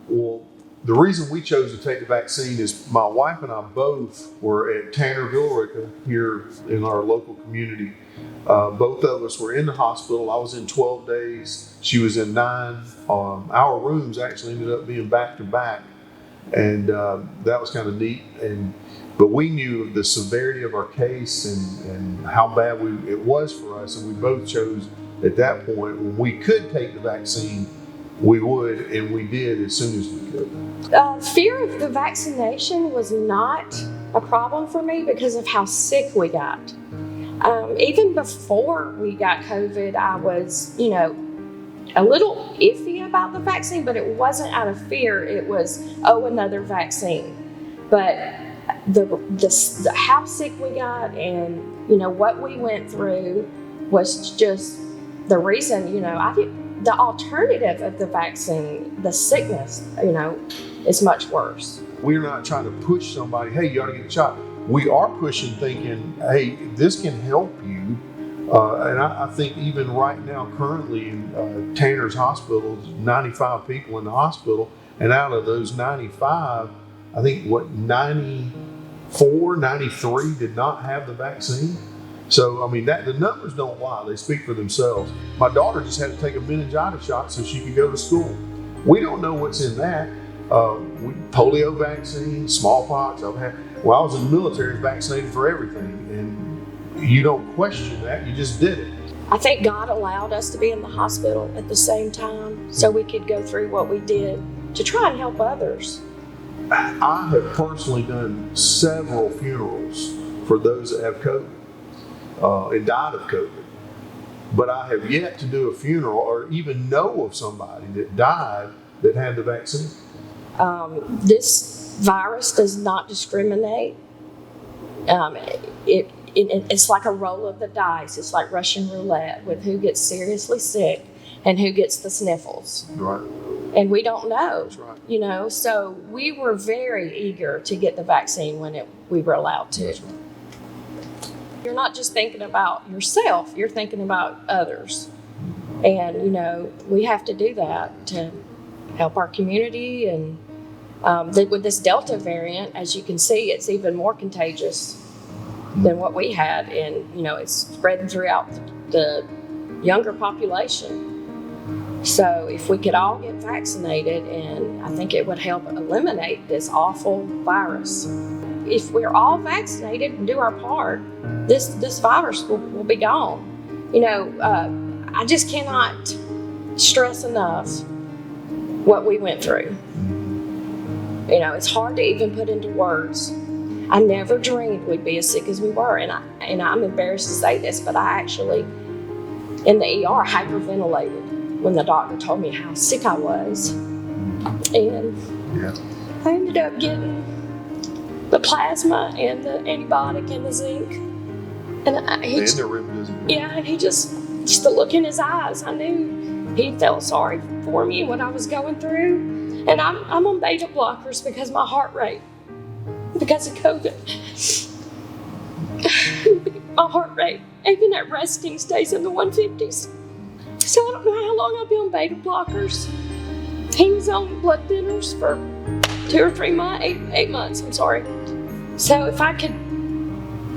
Well, the reason we chose to take the vaccine is my wife and I both were at Tanner Villarica here in our local community. Both of us were in the hospital. I was in 12 days. She was in 9. Our rooms actually ended up being back to back, and that was kind of neat. But we knew the severity of our case and how bad it was for us, and we both chose at that point when we could take the vaccine, we would, and we did as soon as we could. Fear of the vaccination was not a problem for me because of how sick we got. Even before we got COVID, I was, a little iffy about the vaccine, but it wasn't out of fear. It was, another vaccine. But the how sick we got and, what we went through was just the reason, the alternative of the vaccine, the sickness, is much worse. We're not trying to push somebody, hey, you ought to get the shot. We are pushing, thinking, hey, this can help you. And I think even right now, currently in Tanner's hospital, 95 people in the hospital. And out of those 95, I think 94, 93 did not have the vaccine. So, the numbers don't lie. They speak for themselves. My daughter just had to take a meningitis shot so she could go to school. We don't know what's in that. Polio vaccine, smallpox. I was in the military, vaccinated for everything. And you don't question that. You just did it. I think God allowed us to be in the hospital at the same time so we could go through what we did to try and help others. I have personally done several funerals for those that have COVID. And died of COVID. But I have yet to do a funeral or even know of somebody that died that had the vaccine. This virus does not discriminate. It's like a roll of the dice. It's like Russian roulette with who gets seriously sick and who gets the sniffles. Right. And we don't know. That's right. So we were very eager to get the vaccine when we were allowed to. That's right. You're not just thinking about yourself, you're thinking about others. And, we have to do that to help our community. And with this Delta variant, as you can see, it's even more contagious than what we had. And, it's spreading throughout the younger population. So if we could all get vaccinated, and I think it would help eliminate this awful virus. If we're all vaccinated and do our part, this virus will be gone. I just cannot stress enough what we went through. It's hard to even put into words. I never dreamed we'd be as sick as we were, and I'm embarrassed to say this, but I actually, in the ER, hyperventilated when the doctor told me how sick I was. And I ended up getting the plasma and the antibiotic and the zinc. And he just the look in his eyes, I knew he felt sorry for me and what I was going through. And I'm on beta blockers because my heart rate, because of COVID, my heart rate, even at resting, stays in the 150s. So I don't know how long I'll be on beta blockers. He was on blood thinners for 2 or 3 months, 8 months, I'm sorry. So if I could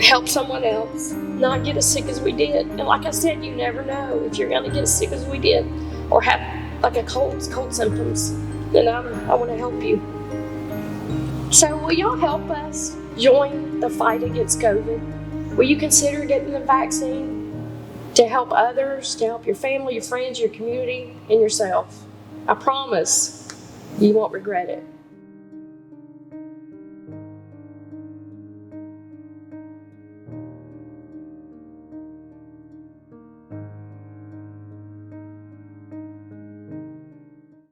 help someone else not get as sick as we did, and like I said, you never know if you're gonna get as sick as we did or have like a cold symptoms, then I wanna help you. So will y'all help us join the fight against COVID? Will you consider getting the vaccine to help others, to help your family, your friends, your community, and yourself? I promise you won't regret it.